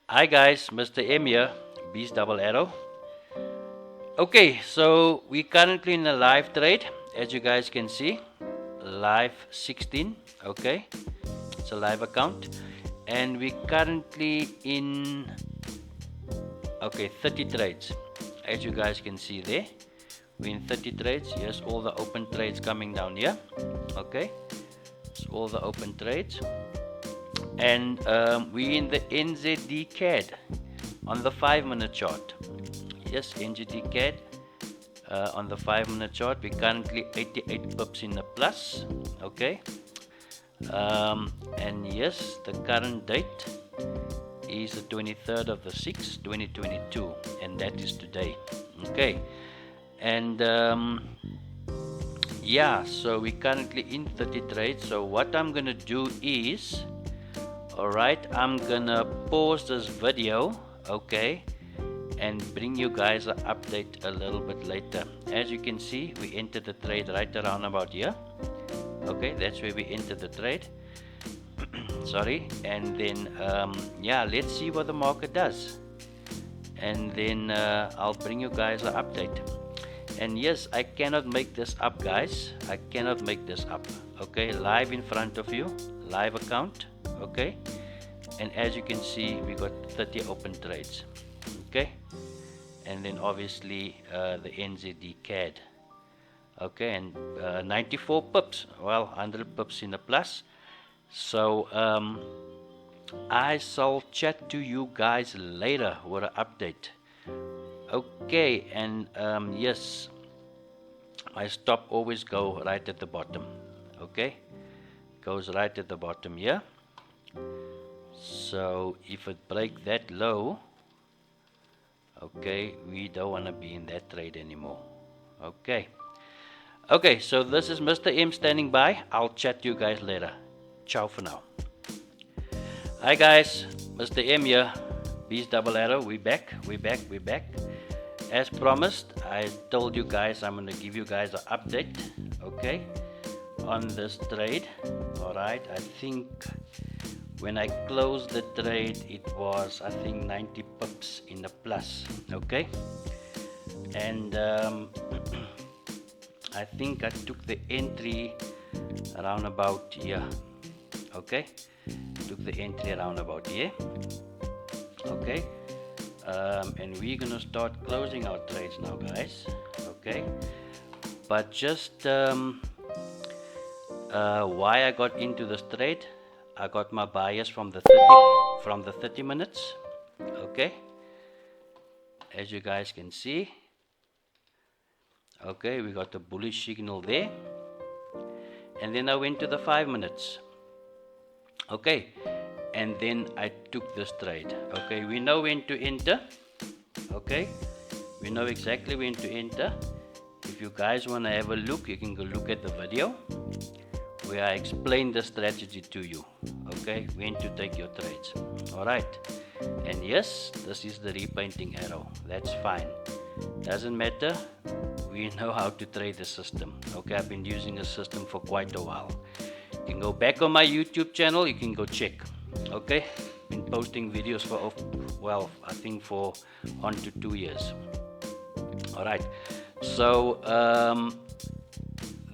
Hi guys, Mr. M here, Beast Double Arrow. Okay, so we're currently in a live trade, as you guys can see, live 16. Okay, it's a live account, and we're currently in 30 trades, as you guys can see there. We're in 30 trades. Here's all the open trades coming down here. Okay, it's all the open trades, and we're in the NZDCAD on the 5-minute chart. Yes, NZDCAD on the 5-minute chart. We're currently 88 pips in the plus. Okay, and yes, the current date is the 23rd of the 6th 2022, and that is today. Okay, and yeah, so we're currently in 30 trades. So what I'm gonna do is, alright, I'm gonna pause this video, okay, and bring you guys an update a little bit later. As you can see, we entered the trade right around about here. Okay, that's where we entered the trade. Sorry, and then yeah, let's see what the market does, and then I'll bring you guys an update. And yes, I cannot make this up, guys. I cannot make this up. Okay, live in front of you, live account. Okay, and as you can see, we got 30 open trades. Okay, and then obviously the NZDCAD. Okay, and 94 pips, well, 100 pips in the plus. So I shall chat to you guys later with an update. Okay, and yes, my stop always go right at the bottom. Okay, goes right at the bottom here. So if it break that low, okay, we don't want to be in that trade anymore. Okay, so this is Mr. M standing by. I'll chat to you guys later. Ciao for now. Hi guys, Mr. M here, Beast Double Arrow. We back. As promised, I told you guys I'm gonna give you guys an update, okay, on this trade. Alright, I think when I closed the trade, it was, I think, 90 pips in the plus. Okay, and I think I took the entry around about here. Okay, took the entry around about here. Okay, and we're gonna start closing our trades now, guys. Okay, but just why I got into this trade, I got my bias from the 30 minutes. Okay, as you guys can see. Okay, we got the bullish signal there, and then I went to the 5 minutes. Okay, and then I took this trade. Okay, we know when to enter. Okay, we know exactly when to enter. If you guys want to have a look, you can go look at the video where I explain the strategy to you. Okay, when to take your trades. Alright, and yes, this is the repainting arrow. That's fine, doesn't matter. We know how to trade the system. Okay, I've been using the system for quite a while. You can go back on my YouTube channel, you can go check. Okay, been posting videos for, well, I think for 1 to 2 years. Alright, so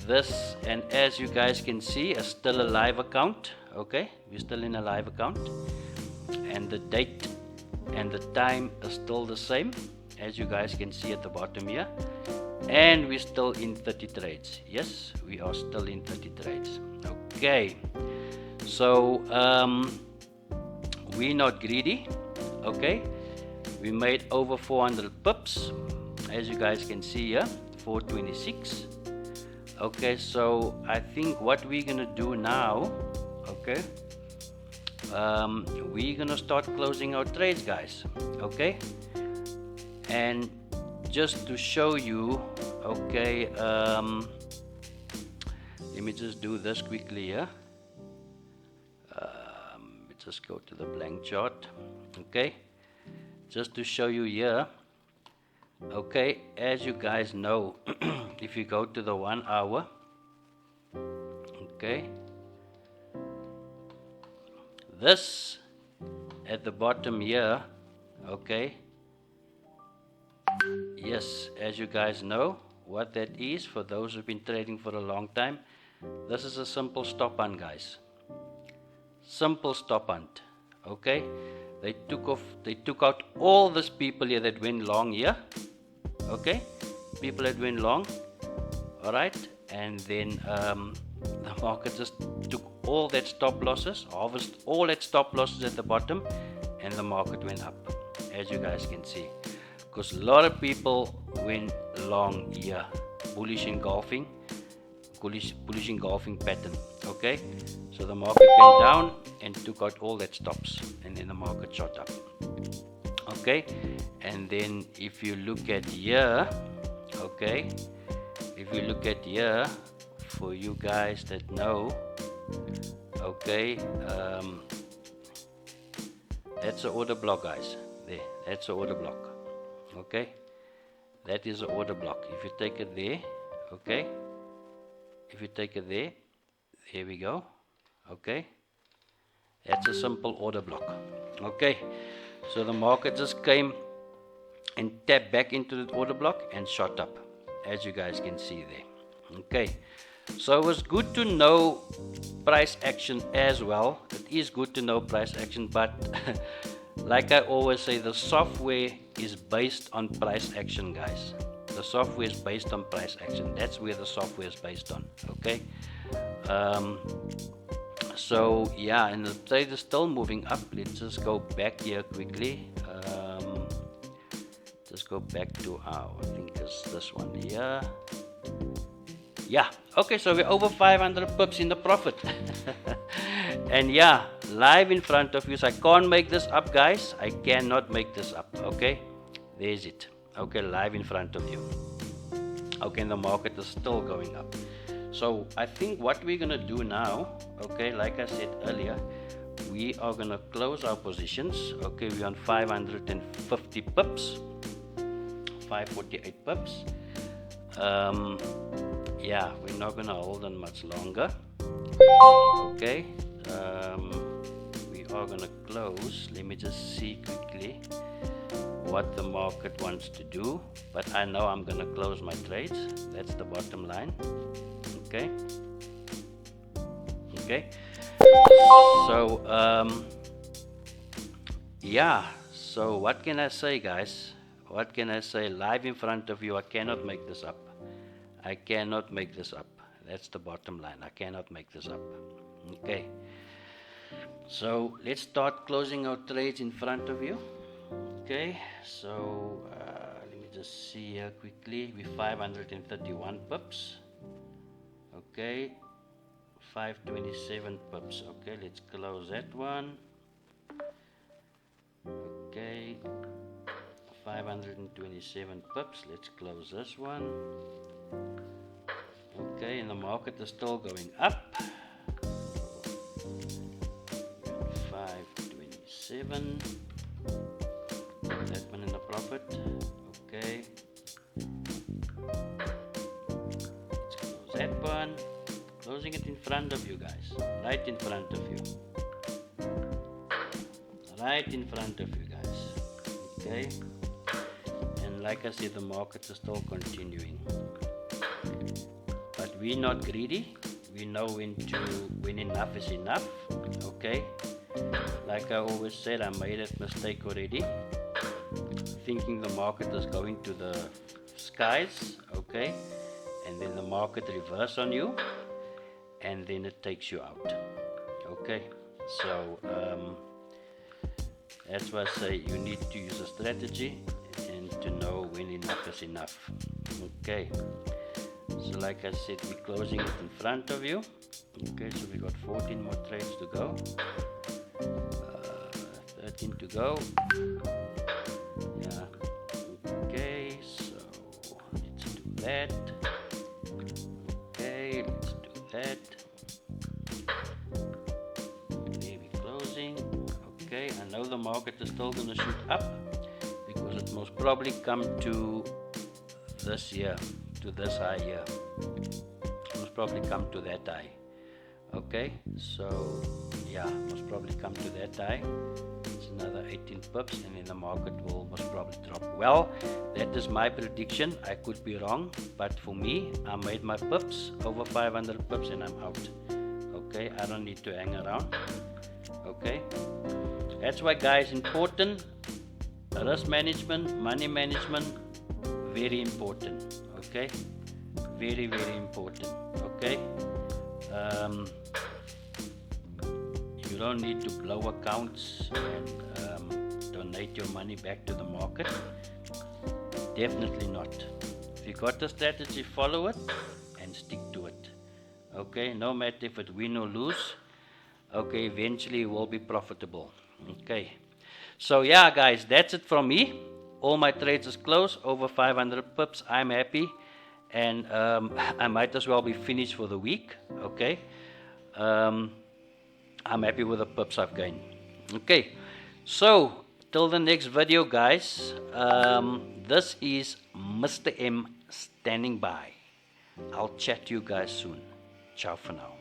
this, and as you guys can see, is still a live account. Okay, we're still in a live account, and the date and the time is still the same, as you guys can see at the bottom here. And we're still in 30 trades. Yes, we are still in 30 trades. Okay, so we're not greedy. Okay, we made over 400 pips, as you guys can see here, 426. Okay, so I think what we're gonna do now, okay, we're gonna start closing our trades, guys. Okay, and just to show you, okay, let me just do this quickly here. Let's just go to the blank chart. Okay, just to show you here. Okay, as you guys know, if you go to the 1 hour, okay, this at the bottom here, okay, yes, as you guys know what that is, for those who've been trading for a long time, this is a simple stop hunt, guys. Simple stop hunt. Okay, they took out all these people here that went long here. Okay, people that went long. All right, and then the market just took all that stop losses, harvested all that stop losses at the bottom, and the market went up, as you guys can see, because a lot of people went long here, bullish engulfing pattern. Okay, so the market went down and took out all that stops, and then the market shot up. Okay, and then if you look at here, okay, if you look at here, for you guys that know, okay, that's an order block, guys. There, that's an order block. Okay, that is an order block. If you take it there, okay, if you take it there, here we go. Okay, that's a simple order block. Okay, so the market just came and tapped back into the order block and shot up, as you guys can see there. Okay, so it was good to know price action as well. It is good to know price action, but like I always say, the software is based on price action, guys. The software is based on price action. That's where the software is based on. Okay, so yeah, and the trade is still moving up. Let's just go back here quickly. Just go back to our, I think it's this one here. Yeah, okay, so we're over 500 pips in the profit. And yeah, live in front of you. So I can't make this up, guys. I cannot make this up. Okay, there's it. Okay, live in front of you. Okay, and the market is still going up. So I think what we're gonna do now, okay, like I said earlier, we are gonna close our positions. Okay, we're on 550 pips, 548 pips. Yeah, we're not gonna hold on much longer. Okay, we are gonna close. Let me just see quickly what the market wants to do, but I know I'm gonna close my trades. That's the bottom line. Okay, okay, so yeah, so what can I say, guys? What can I say? Live in front of you, I cannot make this up. I cannot make this up. That's the bottom line. I cannot make this up. Okay, so let's start closing our trades in front of you. Okay, so let me just see here quickly. We're 531 pips. Okay, 527 pips. Okay, let's close that one. Okay, 527 pips. Let's close this one. Okay, and the market is still going up. 527. That one in the profit. Okay, let's close that one. Closing it in front of you, guys. Right in front of you. Right in front of you, guys. Okay, and like I said, the market is still continuing. But we're not greedy. We know when enough is enough. Okay, like I always said, I made that mistake already, thinking the market is going to the skies. Okay, and then the market reverse on you, and then it takes you out. Okay, so that's why I say you need to use a strategy and to know when enough is enough. Okay, so like I said, we're closing it in front of you. Okay, so we got 14 more trades to go, 13 to go. Yeah, okay, so let's do that. Okay, let's do that. There we're closing. Okay, I know the market is still going to shoot up because it most probably come to this here, to this high here. It most probably come to that high. Okay, so yeah, most probably come to that high. It's another 18 pips and then the market will most probably drop. Well, that is my prediction. I could be wrong, but for me, I made my pips over 500 pips and I'm out. Okay, I don't need to hang around. Okay, that's why, guys, important risk management, money management, very important. Okay, very important. Okay, you don't need to blow accounts and donate your money back to the market. Definitely not. If you got the strategy, follow it and stick to it. Okay, no matter if it win or lose. Okay, eventually it will be profitable. Okay, so yeah, guys, that's it from me. All my trades is closed over 500 pips. I'm happy, and I might as well be finished for the week. Okay, I'm happy with the pips I've gained. Okay, so till the next video, guys. This is Mr. M standing by. I'll chat to you guys soon. Ciao for now.